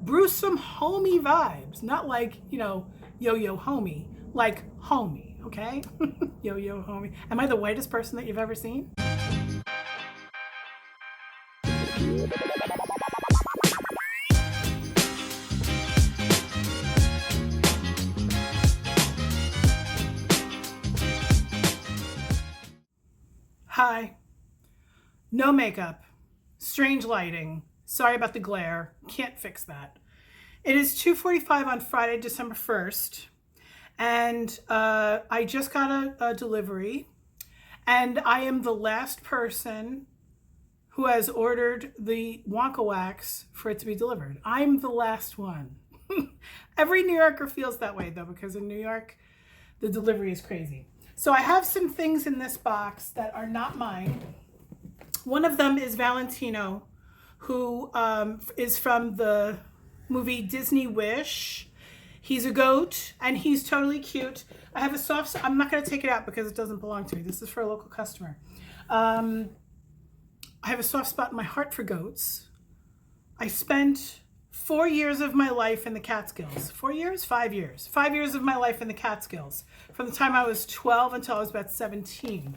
Brew some homey vibes, not like, you know, yo-yo homey, like homey, okay? Yo-yo homey. Am I the whitest person that you've ever seen? Hi. No makeup. Strange lighting. Sorry about the glare. Can't fix that. It is 2:45 on Friday, December 1st. And I just got a delivery. And I am the last person who has ordered the Wonka wax for it to be delivered. I'm the last one. Every New Yorker feels that way, though, because in New York, the delivery is crazy. So I have some things in this box that are not mine. One of them is Valentino, who is from the movie Disney Wish. He's a goat, and he's totally cute. I have a soft, I'm not going to take it out because it doesn't belong to me. This is for a local customer. I have a soft spot in my heart for goats. I spent 4 years of my life in the Catskills. 4 years? 5 years. 5 years of my life in the Catskills. From the time I was 12 until I was about 17.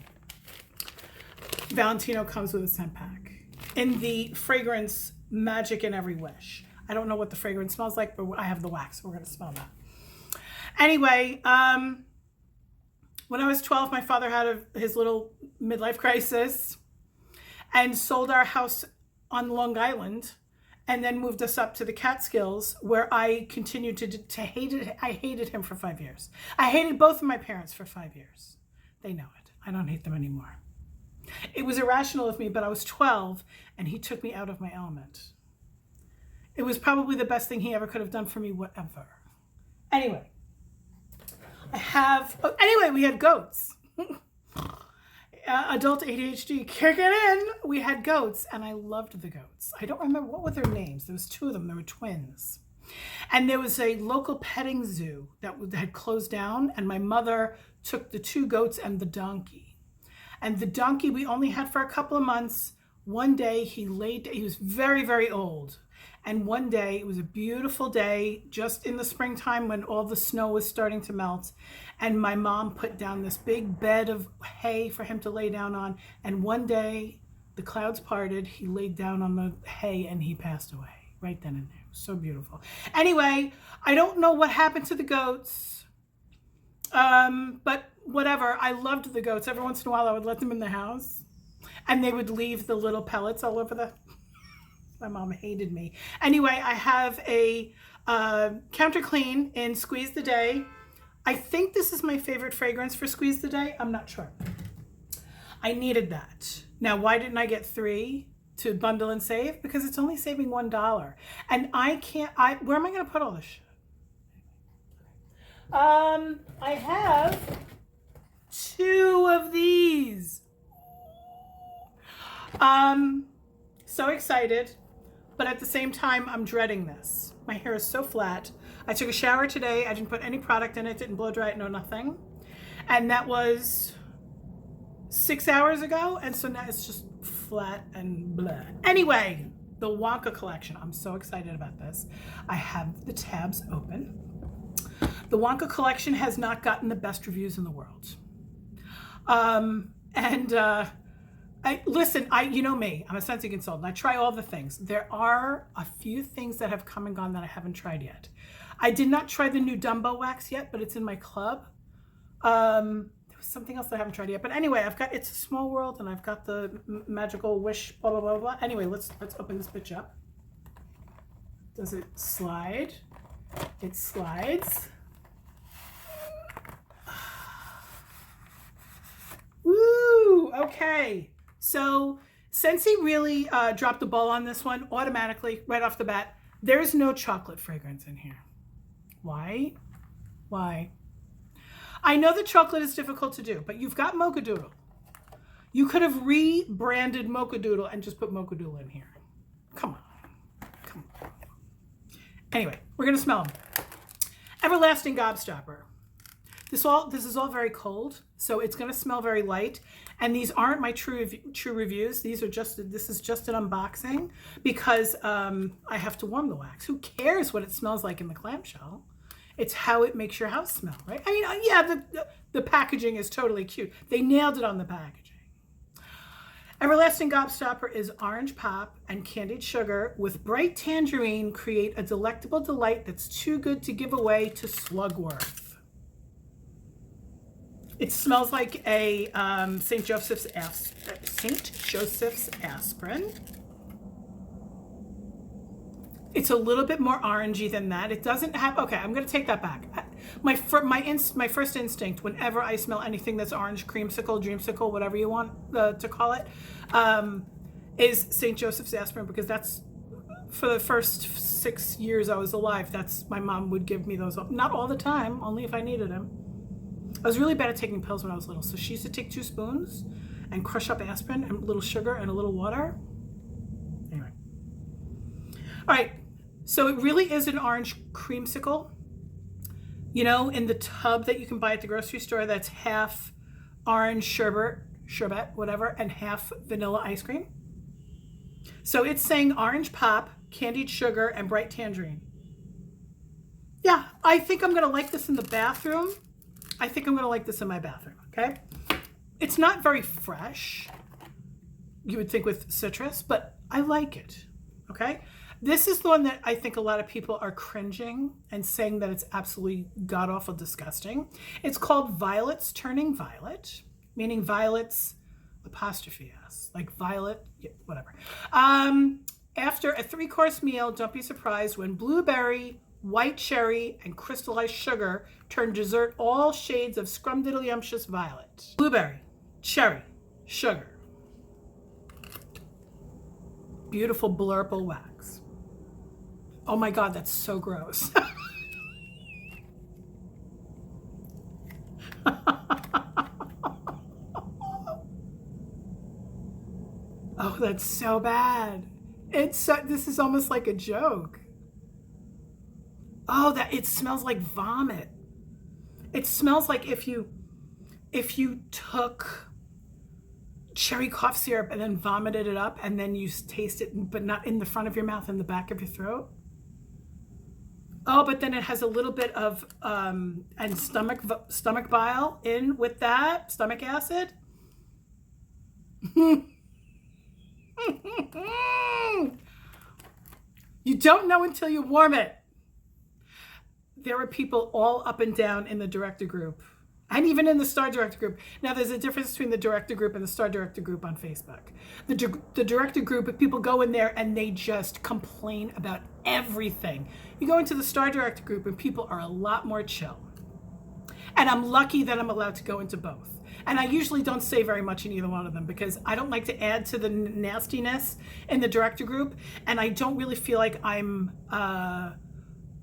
Valentino comes with a scent pack in the fragrance Magic in Every Wish. I don't know what the fragrance smells like, but I have the wax. We're going to smell that. Anyway, when I was 12, my father had his little midlife crisis and sold our house on Long Island and then moved us up to the Catskills, where I continued to hate it. I hated him for 5 years. I hated both of my parents for 5 years. They know it. I don't hate them anymore. It was irrational of me, but I was 12 and he took me out of my element. It was probably the best thing he ever could have done for me, whatever. Anyway, we had goats. Adult ADHD kicking in. We had goats and I loved the goats. I don't remember what were their names. There was two of them. They were twins. And there was a local petting zoo that had closed down, and my mother took the two goats and the donkey. And the donkey we only had for a couple of months. One day he was very, very old. And one day, it was a beautiful day, just in the springtime when all the snow was starting to melt. And my mom put down this big bed of hay for him to lay down on. And one day, the clouds parted, he laid down on the hay and he passed away right then and there. So beautiful. Anyway, I don't know what happened to the goats. But whatever, I loved the goats. Every once in a while, I would let them in the house. And they would leave the little pellets all over the... My mom hated me. Anyway, I have a counter clean in Squeeze the Day. I think this is my favorite fragrance for Squeeze the Day. I'm not sure. I needed that. Now, why didn't I get 3 to bundle and save? Because it's only saving $1. And I can't, where am I going to put all this shit? I have 2 of these. So excited. But at the same time, I'm dreading this. My hair is so flat. I took a shower today. I didn't put any product in it, didn't blow dry it, no nothing. And that was 6 hours ago. And so now it's just flat and blah. Anyway, the Wonka collection. I'm so excited about this. I have the tabs open. The Wonka collection has not gotten the best reviews in the world. You know me, I'm a Scentsy consultant. I try all the things. There are a few things that have come and gone that I haven't tried yet. I did not try the new Dumbo wax yet, but it's in my club. There was something else that I haven't tried yet. But anyway, It's a Small World, and I've got the Magical Wish, blah, blah, blah, blah. Anyway, let's open this bitch up. Does it slide? It slides. Woo, okay. So Scentsy really dropped the ball on this one automatically, right off the bat. There's no chocolate fragrance in here. Why? Why? I know that chocolate is difficult to do, but you've got Mocha Doodle. You could have rebranded Mocha Doodle and just put Mocha Doodle in here. Come on. Come on. Anyway, we're going to smell them. Everlasting Gobstopper. This is all very cold, so it's going to smell very light. And these aren't my true reviews. This is just an unboxing because I have to warm the wax. Who cares what it smells like in the clamshell? It's how it makes your house smell, right? I mean, yeah, the packaging is totally cute. They nailed it on the packaging. Everlasting Gobstopper is orange pop and candied sugar with bright tangerine. Create a delectable delight that's too good to give away to Slugworth. It smells like a St. Joseph's aspirin. It's a little bit more orangey than that. It doesn't have, okay, I'm going to take that back. My first instinct whenever I smell anything that's orange, creamsicle, dreamsicle, whatever you want to call it, is St. Joseph's aspirin, because that's, for the first 6 years I was alive, that's, my mom would give me those, not all the time, only if I needed them. I was really bad at taking pills when I was little, so she used to take 2 spoons and crush up aspirin and a little sugar and a little water. Anyway. All right, so it really is an orange creamsicle. You know, in the tub that you can buy at the grocery store, that's half orange sherbet, whatever, and half vanilla ice cream. So it's saying orange pop, candied sugar, and bright tangerine. Yeah, I think I'm going to like this in the bathroom. I think I'm going to like this in my bathroom, okay? It's not very fresh, you would think, with citrus, but I like it, okay? This is the one that I think a lot of people are cringing and saying that it's absolutely god-awful disgusting. It's called Violets Turning Violet, meaning violets, apostrophe S, like violet, yeah, whatever. After a 3-course meal, don't be surprised when blueberry, white cherry, and crystallized sugar turn dessert all shades of scrumdiddlyumptious violet. Blueberry, cherry, sugar. Beautiful blurple wax. Oh my God, that's so gross. Oh, that's so bad. This is almost like a joke. Oh, it smells like vomit. It smells like if you took cherry cough syrup and then vomited it up and then you taste it, but not in the front of your mouth, in the back of your throat. Oh, but then it has a little bit of and stomach bile in with that, stomach acid. You don't know until you warm it. There were people all up and down in the director group, and even in the Star Director group. Now, there's a difference between the director group and the Star Director group on Facebook. The director group, people go in there and they just complain about everything. You go into the Star Director group and people are a lot more chill. And I'm lucky that I'm allowed to go into both. And I usually don't say very much in either one of them because I don't like to add to the nastiness in the director group. And I don't really feel like I'm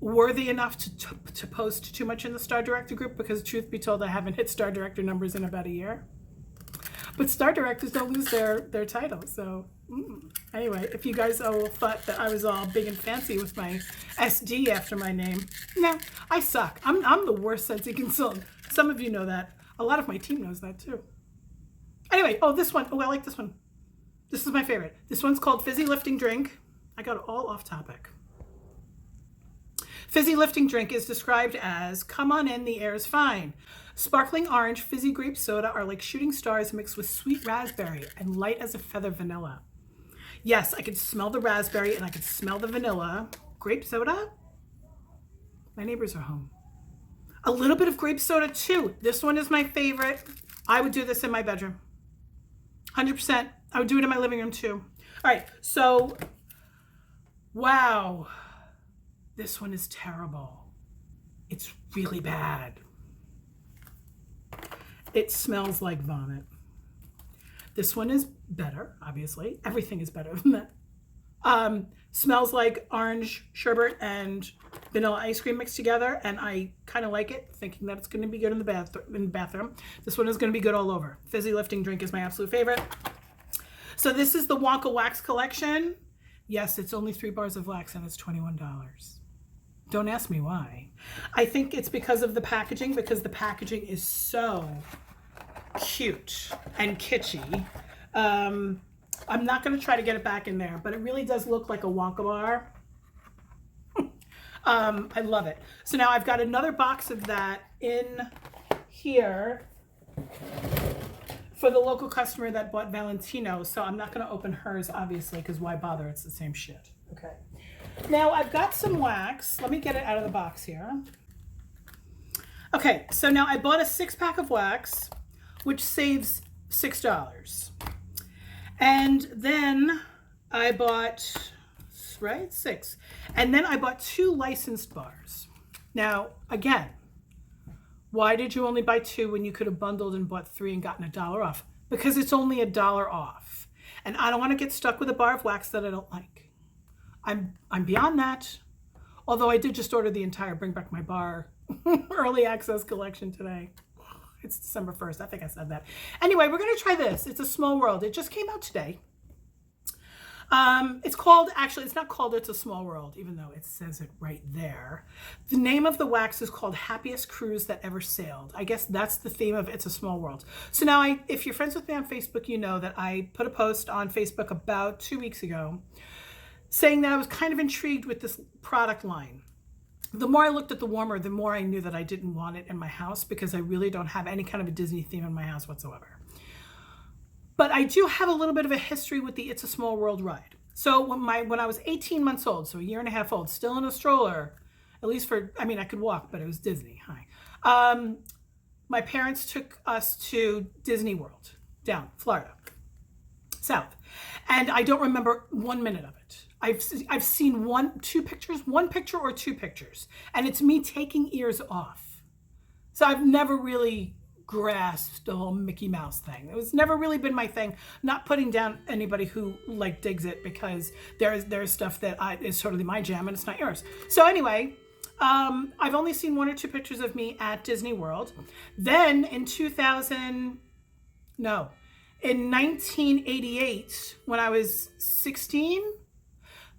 worthy enough to post too much in the Star Director group, because truth be told, I haven't hit Star Director numbers in about a year. But Star Directors don't lose their title. So anyway, if you guys all thought that I was all big and fancy with my SD after my name, no, I suck. I'm the worst Scentsy consultant. Some of you know that. A lot of my team knows that too. Anyway, this one. Oh, I like this one. This is my favorite. This one's called Fizzy Lifting Drink. I got all off topic. Fizzy Lifting Drink is described as, come on in, the air is fine. Sparkling orange fizzy grape soda are like shooting stars mixed with sweet raspberry and light as a feather vanilla. Yes, I could smell the raspberry and I could smell the vanilla. Grape soda? My neighbors are home. A little bit of grape soda too. This one is my favorite. I would do this in my bedroom. 100%. I would do it in my living room too. All right, so, wow. This one is terrible. It's really bad. It smells like vomit. This one is better, obviously. Everything is better than that. Smells like orange sherbet and vanilla ice cream mixed together, and I kind of like it, thinking that it's going to be good in the bathroom. This one is going to be good all over. Fizzy Lifting Drink is my absolute favorite. So this is the Wonka Wax Collection. Yes, it's only 3 bars of wax, and it's $21. Don't ask me why. I think it's because of the packaging, because the packaging is so cute and kitschy. I'm not going to try to get it back in there, but it really does look like a Wonka bar. I love it. So now I've got another box of that in here for the local customer that bought Valentino. So I'm not going to open hers, obviously, because why bother? It's the same shit. Okay. Now I've got some wax. Let me get it out of the box here. Okay, so now I bought a 6-pack of wax, which saves $6. And then I bought, right, 6. And then I bought 2 licensed bars. Now, again, why did you only buy 2 when you could have bundled and bought 3 and gotten $1 off? Because it's only $1 off. And I don't want to get stuck with a bar of wax that I don't like. I'm beyond that. Although I did just order the entire Bring Back My Bar early access collection today. It's December 1st. I think I said that. Anyway, we're going to try this. It's a Small World. It just came out today. It's called, actually, it's not called It's a Small World, even though it says it right there. The name of the wax is called Happiest Cruise That Ever Sailed. I guess that's the theme of It's a Small World. So now, if you're friends with me on Facebook, you know that I put a post on Facebook about 2 weeks ago saying that I was kind of intrigued with this product line. The more I looked at the warmer, the more I knew that I didn't want it in my house because I really don't have any kind of a Disney theme in my house whatsoever. But I do have a little bit of a history with the It's a Small World ride. So when I was 18 months old, so a year and a half old, still in a stroller, at least for, I mean, I could walk, but it was Disney. Hi. My parents took us to Disney World, down Florida, south. And I don't remember 1 minute of it. I've seen one picture or two pictures, and it's me taking ears off. So I've never really grasped the whole Mickey Mouse thing. It was never really been my thing. Not putting down anybody who like digs it, because there's stuff that is totally my jam and it's not yours. So anyway, I've only seen 1 or 2 pictures of me at Disney World. Then in 1988, when I was 16,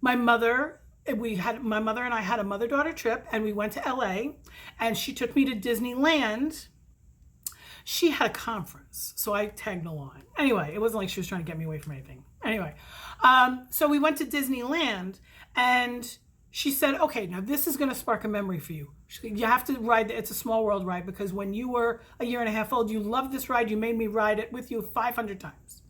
my mother and I had a mother-daughter trip, and we went to LA, and she took me to Disneyland. She had a conference, so I tagged along. Anyway, it wasn't like she was trying to get me away from anything. Anyway, so we went to Disneyland, and she said, okay, now this is going to spark a memory for you. You have to ride the It's a Small World ride, because when you were a year and a half old, you loved this ride. You made me ride it with you 500 times.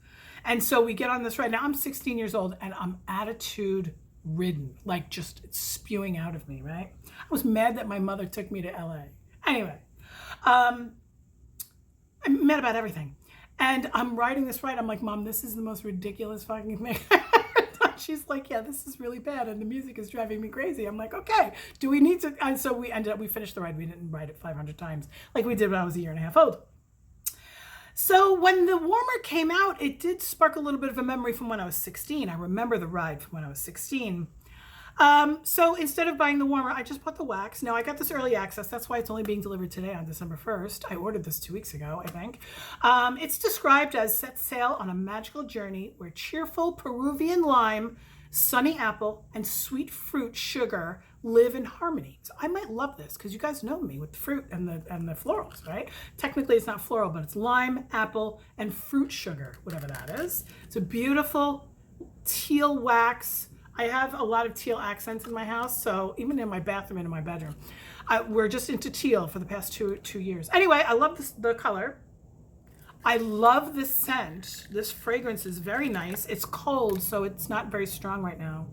And so we get on this ride. Now I'm 16 years old, and I'm attitude ridden, like just it's spewing out of me, right? I was mad that my mother took me to LA. Anyway, I'm mad about everything. And I'm riding this ride. I'm like, Mom, this is the most ridiculous fucking thing I've ever done. She's like, yeah, this is really bad, and the music is driving me crazy. I'm like, okay, do we need to? And so we finished the ride. We didn't ride it 500 times like we did when I was a year and a half old. So when the warmer came out, it did spark a little bit of a memory from when I was 16. I remember the ride from when I was 16. So instead of buying the warmer, I just bought the wax. Now I got this early access. That's why it's only being delivered today on December 1st. I ordered this 2 weeks ago, I think. It's described as set sail on a magical journey where cheerful Peruvian lime, sunny apple, and sweet fruit sugar live in harmony. So I might love this, because you guys know me with the fruit and the florals, right? Technically it's not floral, but it's lime, apple, and fruit sugar, whatever that is. It's a beautiful teal wax. I have a lot of teal accents in my house, so even in my bathroom and in my bedroom, we're just into teal for the past two years. Anyway, I love the color. I love this scent. This fragrance is very nice. It's cold, so it's not very strong right now.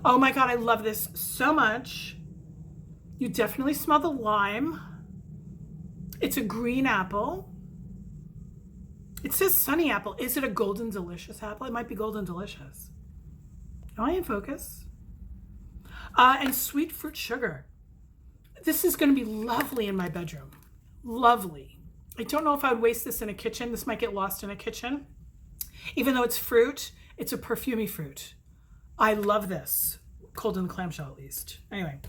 Oh my God, I love this so much. You definitely smell the lime. It's a green apple. It says sunny apple. Is it a golden delicious apple? It might be golden delicious. Am I in focus? And sweet fruit sugar. This is going to be lovely in my bedroom. Lovely. I don't know if I would waste this in a kitchen. This might get lost in a kitchen. Even though it's fruit, it's a perfumey fruit. I love this. Cold in the clamshell, at least. Anyway.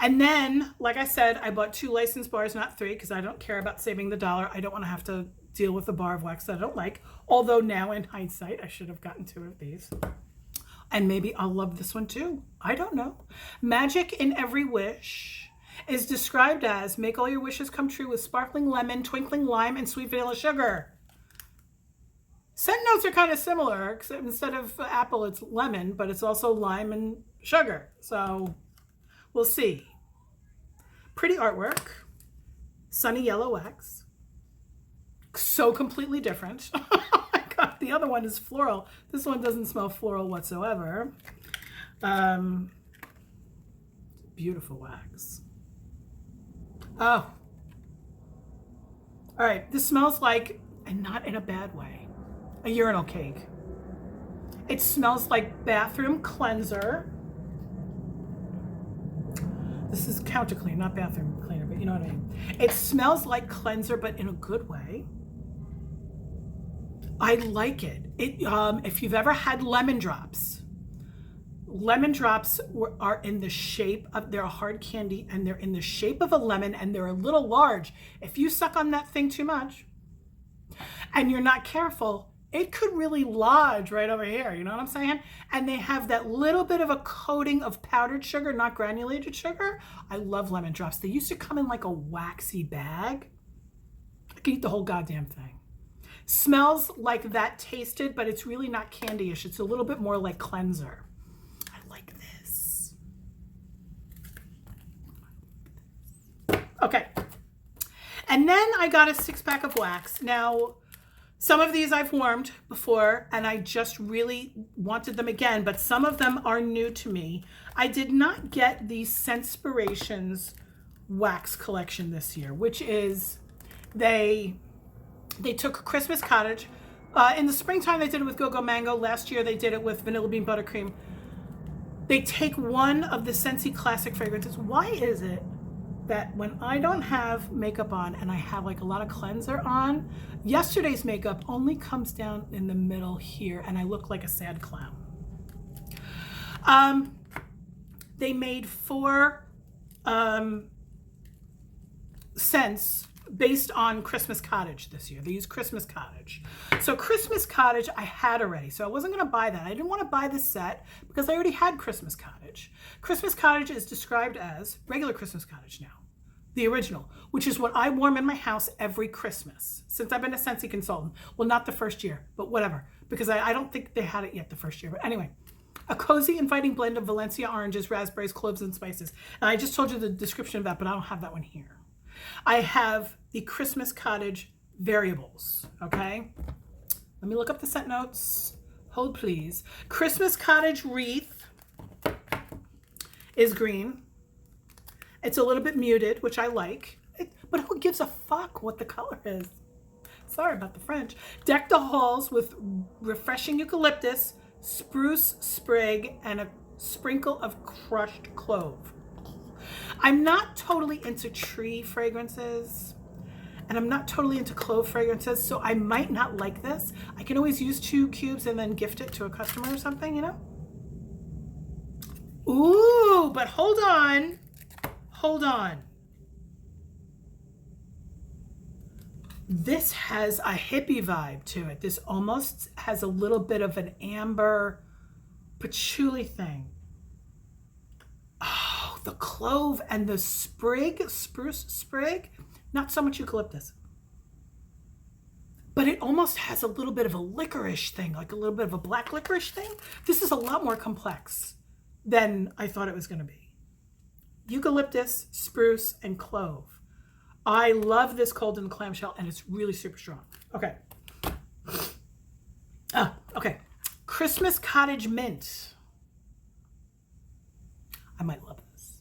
And then, like I said, I bought 2 licensed bars, not 3, because I don't care about saving the $1. I don't want to have to deal with a bar of wax that I don't like. Although now, in hindsight, I should have gotten 2 of these. And maybe I'll love this one too. I don't know. Magic in Every Wish is described as make all your wishes come true with sparkling lemon, twinkling lime, and sweet vanilla sugar. Scent notes are kind of similar, except instead of apple, it's lemon, but it's also lime and sugar. So we'll see. Pretty artwork. Sunny yellow wax. So completely different. Oh my God, the other one is floral. This one doesn't smell floral whatsoever. Beautiful wax. Oh. All right, this smells like, and not in a bad way, a urinal cake. It smells like bathroom cleanser. This is counter clean, not bathroom cleaner, but you know what I mean. It smells like cleanser, but in a good way. I like it. If you've ever had lemon drops are in the shape of, they're a hard candy, and they're in the shape of a lemon, and they're a little large. If you suck on that thing too much and you're not careful, it could really lodge right over here, you know what I'm saying? And they have that little bit of a coating of powdered sugar, not granulated sugar. I love lemon drops. They used to come in like a waxy bag. I could eat the whole goddamn thing. Smells like that tasted, but it's really not candy-ish. It's a little bit more like cleanser. I like this. Okay. And then I got a 6-pack of wax. Now, some of these I've warmed before, and I just really wanted them again, but some of them are new to me. I did not get the Scent-Spirations wax collection this year, which is they took Christmas Cottage. In the springtime, they did it with Go-Go Mango. Last year, they did it with Vanilla Bean Buttercream. They take one of the Scentsy classic fragrances. Why is it that when I don't have makeup on and I have like a lot of cleanser on, yesterday's makeup only comes down in the middle here and I look like a sad clown? They made 4 scents based on Christmas Cottage this year. They used Christmas Cottage. So Christmas Cottage I had already, so I wasn't going to buy that. I didn't want to buy this set because I already had Christmas Cottage. Christmas Cottage is described as regular Christmas Cottage now, the original, which is what I warm in my house every Christmas since I've been a Scentsy consultant. Well, not the first year, but whatever, because I don't think they had it yet the first year. But anyway, a cozy, inviting blend of Valencia oranges, raspberries, cloves, and spices. And I just told you the description of that, but I don't have that one here. I have the Christmas Cottage variables, okay? Let me look up the scent notes. Hold, please. Christmas Cottage wreath is green. It's a little bit muted, which I like. But who gives a fuck what the color is? Sorry about the French. Deck the halls with refreshing eucalyptus, spruce sprig, and a sprinkle of crushed clove. I'm not totally into tree fragrances, and I'm not totally into clove fragrances, so I might not like this. I can always use 2 cubes and then gift it to a customer or something, you know? Ooh, but hold on. Hold on. This has a hippie vibe to it. This almost has a little bit of an amber patchouli thing. Oh, the clove and the sprig, spruce sprig, not so much eucalyptus. But it almost has a little bit of a licorice thing, like a little bit of a black licorice thing. This is a lot more complex than I thought it was going to be. Eucalyptus, spruce, and clove. I love this cold in the clamshell, and it's really super strong. Okay. Okay. Christmas Cottage Mint. I might love this.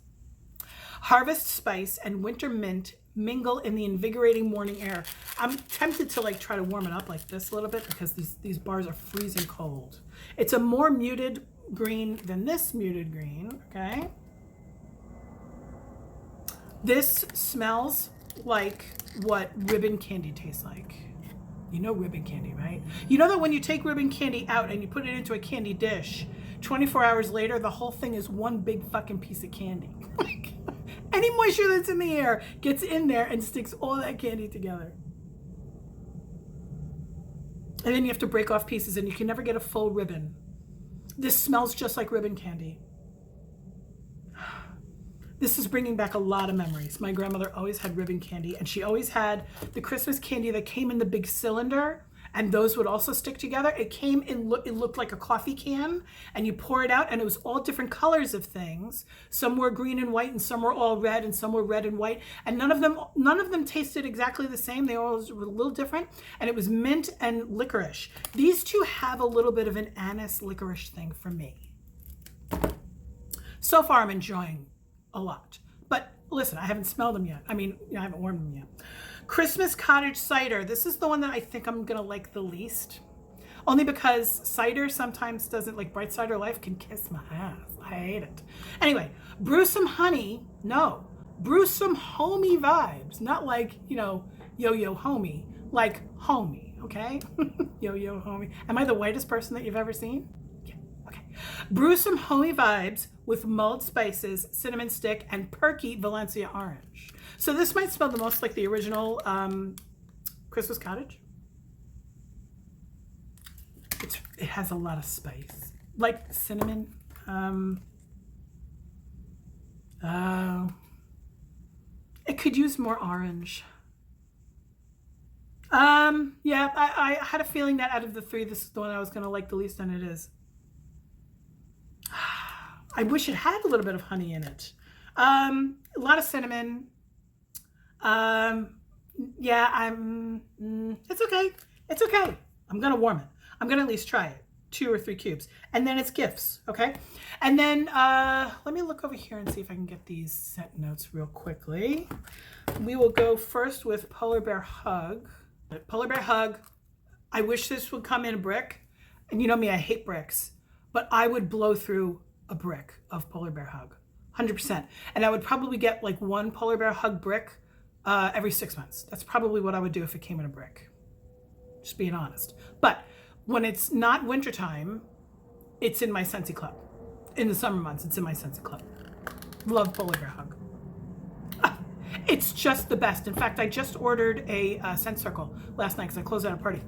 Harvest spice and winter mint mingle in the invigorating morning air. I'm tempted to like try to warm it up like this a little bit because these bars are freezing cold. It's a more muted green than this muted green, okay? This smells like what ribbon candy tastes like. You know ribbon candy, right? You know that when you take ribbon candy out and you put it into a candy dish, 24 hours later, the whole thing is one big fucking piece of candy. Like, any moisture that's in the air gets in there and sticks all that candy together. And then you have to break off pieces and you can never get a full ribbon. This smells just like ribbon candy. This is bringing back a lot of memories. My grandmother always had ribbon candy, and she always had the Christmas candy that came in the big cylinder, and those would also stick together. It came in, it looked like a coffee can, and you pour it out, and it was all different colors of things. Some were green and white, and some were all red, and some were red and white, and none of them tasted exactly the same. They all were a little different, and it was mint and licorice. These two have a little bit of an anise licorice thing for me. So far, I'm enjoying a lot. But listen, I haven't smelled them yet. I mean, I haven't warmed them yet. Christmas Cottage Cider. This is the one that I think I'm gonna like the least. Only because cider sometimes doesn't, like Bright Cider Life can kiss my ass. I hate it. Anyway, brew some honey. No, brew some homey vibes. Not like, you know, yo-yo homey, like homey, okay? Yo-yo homey. Am I the whitest person that you've ever seen? Brew some homey vibes with mulled spices, cinnamon stick, and perky Valencia orange. So this might smell the most like the original Christmas cottage. It has a lot of spice, like cinnamon. It could use more orange. Yeah, I had a feeling that out of the three, this is the one I was going to like the least, and it is. I wish it had a little bit of honey in it. A lot of cinnamon. Yeah, it's okay. It's okay. I'm going to warm it. I'm going to at least try it. 2 or 3 cubes. And then it's gifts, okay? And then let me look over here and see if I can get these scent notes real quickly. We will go first with Polar Bear Hug. Polar Bear Hug. I wish this would come in a brick. And you know me, I hate bricks. But I would blow through a brick of Polar Bear Hug, 100%. And I would probably get like 1 Polar Bear Hug brick every 6 months. That's probably what I would do if it came in a brick, just being honest. But when it's not wintertime, it's in my Scentsy Club. In the summer months, it's in my Scentsy Club. Love Polar Bear Hug. It's just the best. In fact, I just ordered a scent circle last night because I closed out a party.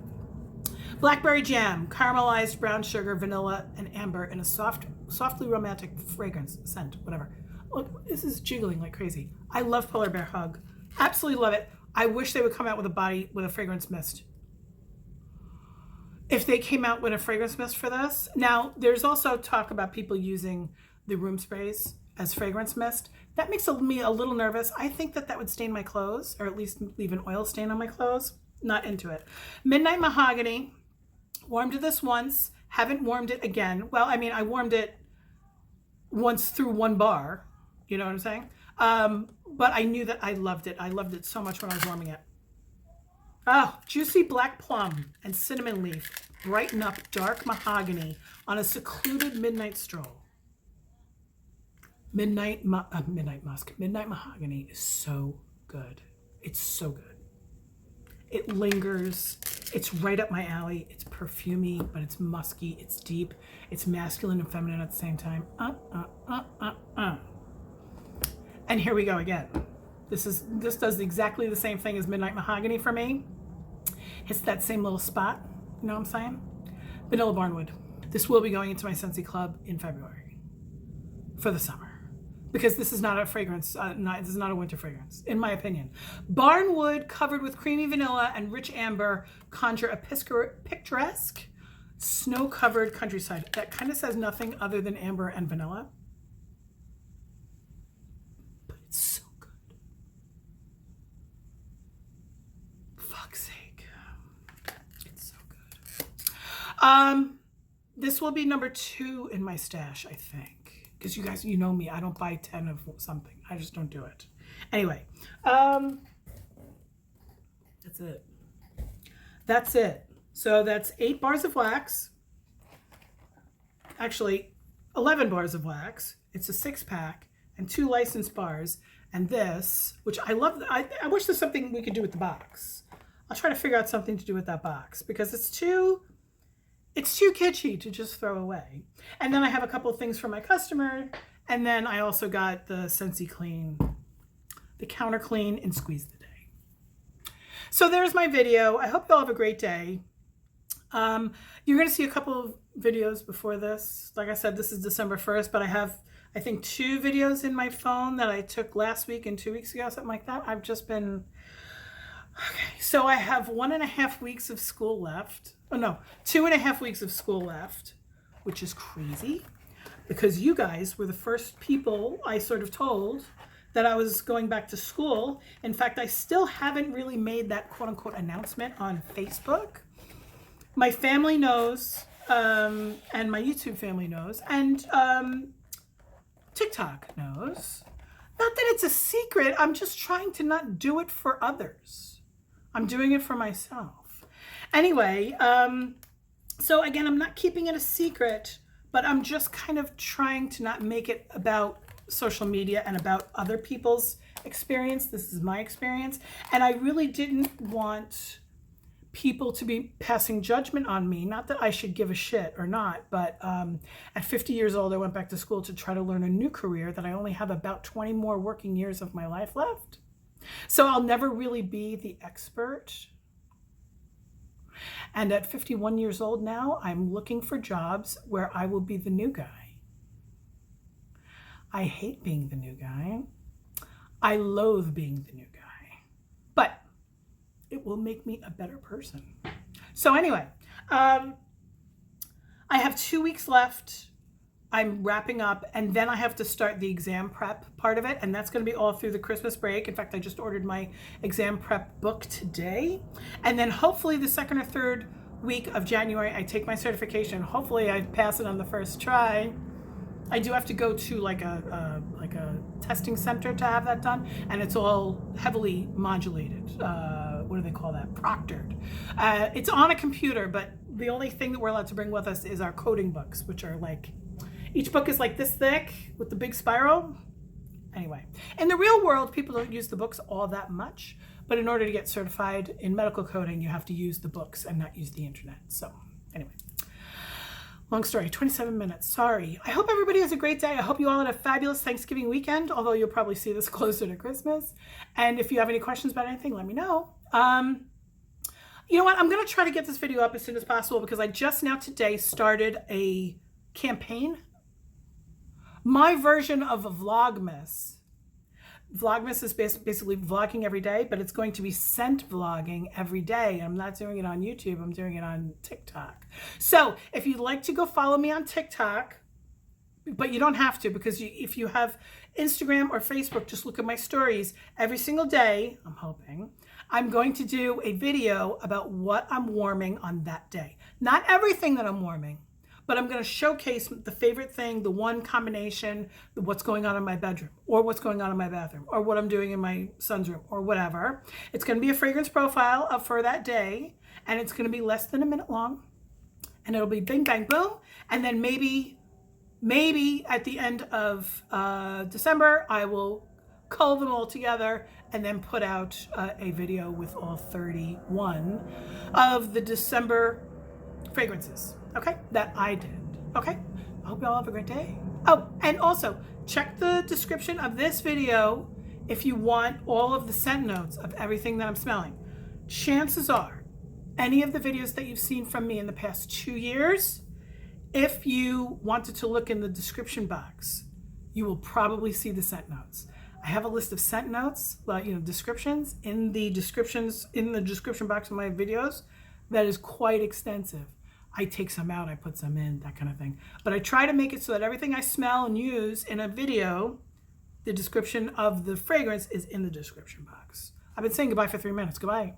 Blackberry jam, caramelized brown sugar, vanilla, and amber in a softly romantic fragrance scent, whatever. Look, this is jiggling like crazy. I love Polar Bear Hug. Absolutely love it. I wish they would come out with a fragrance mist. If they came out with a fragrance mist for this. Now, there's also talk about people using the room sprays as fragrance mist. That makes me a little nervous. I think that would stain my clothes, or at least leave an oil stain on my clothes. Not into it. Midnight Mahogany. Warmed this once, haven't warmed it again. Well, I mean, I warmed it once through 1 bar, you know what I'm saying? But I knew that I loved it. I loved it so much when I was warming it. Oh, juicy black plum and cinnamon leaf brighten up dark mahogany on a secluded midnight stroll. Midnight Mahogany is so good. It's so good. It lingers. It's right up my alley. It's perfumey, but it's musky. It's deep. It's masculine and feminine at the same time. And here we go again. This does exactly the same thing as Midnight Mahogany for me. Hits that same little spot. You know what I'm saying? Vanilla Barnwood. This will be going into my Scentsy Club in February for the summer. Because this is not a fragrance, this is not a winter fragrance, in my opinion. Barnwood covered with creamy vanilla and rich amber conjure a picturesque snow-covered countryside. That kind of says nothing other than amber and vanilla. But it's so good. Fuck's sake. It's so good. This will be number 2 in my stash, I think. Because you guys, you know me, I don't buy 10 of something. I just don't do it. Anyway, that's it. That's it. So that's 8 bars of wax. Actually, 11 bars of wax. It's a 6-pack and 2 licensed bars. And this, which I love, I wish there's something we could do with the box. I'll try to figure out something to do with that box because it's too kitschy to just throw away. And then I have a couple of things for my customer. And then I also got the Scentsy Clean, the Counter Clean and Squeeze the Day. So there's my video. I hope you all have a great day. You're going to see a couple of videos before this. Like I said, this is December 1st, but I have, I think, 2 videos in my phone that I took last week and 2 weeks ago, something like that. I've just been, okay. So I have 1.5 weeks of school left. Oh no, 2.5 weeks of school left, which is crazy because you guys were the first people I sort of told that I was going back to school. In fact, I still haven't really made that quote unquote announcement on Facebook. My family knows, and my YouTube family knows, and TikTok knows. Not that it's a secret, I'm just trying to not do it for others. I'm doing it for myself. Anyway, so again, I'm not keeping it a secret, but I'm just kind of trying to not make it about social media and about other people's experience. This is my experience. And I really didn't want people to be passing judgment on me. Not that I should give a shit or not, but at 50 years old, I went back to school to try to learn a new career that I only have about 20 more working years of my life left. So I'll never really be the expert. And at 51 years old now, I'm looking for jobs where I will be the new guy. I hate being the new guy. I loathe being the new guy. But it will make me a better person. So anyway, I have 2 weeks left. I'm wrapping up, and then I have to start the exam prep part of it, and that's going to be all through the Christmas break. In fact, I just ordered my exam prep book today. And then hopefully the 2nd or 3rd week of January, I take my certification. Hopefully I pass it on the first try. I do have to go to like a testing center to have that done, and it's all heavily modulated. What do they call that? Proctored. It's on a computer, but the only thing that we're allowed to bring with us is our coding books, which are like, each book is like this thick with the big spiral. Anyway, in the real world, people don't use the books all that much, but in order to get certified in medical coding, you have to use the books and not use the internet. So anyway. Long story, 27 minutes, sorry. I hope everybody has a great day. I hope you all had a fabulous Thanksgiving weekend, although you'll probably see this closer to Christmas. And if you have any questions about anything, let me know. You know what, I'm gonna try to get this video up as soon as possible because I just now today started a campaign. My version of a Vlogmas. Vlogmas is basically vlogging every day, but it's going to be scent vlogging every day. I'm not doing it on YouTube, I'm doing it on TikTok. So if you'd like to go follow me on TikTok, but you don't have to, because if you have Instagram or Facebook, just look at my stories. Every single day, I'm hoping, I'm going to do a video about what I'm warming on that day. Not everything that I'm warming, but I'm going to showcase the favorite thing, the one combination, what's going on in my bedroom, or what's going on in my bathroom, or what I'm doing in my son's room, or whatever. It's going to be a fragrance profile for that day, and it's going to be less than a minute long, and it'll be bing, bang, boom, and then maybe at the end of December, I will cull them all together and then put out a video with all 31 of the December fragrances. Okay, that I did. Okay, I hope you all have a great day. Oh, and also check the description of this video if you want all of the scent notes of everything that I'm smelling. Chances are, any of the videos that you've seen from me in the past 2 years, if you wanted to look in the description box, you will probably see the scent notes. I have a list of scent notes, descriptions in the description box of my videos that is quite extensive. I take some out, I put some in, that kind of thing. But I try to make it so that everything I smell and use in a video, the description of the fragrance is in the description box. I've been saying goodbye for 3 minutes. Goodbye.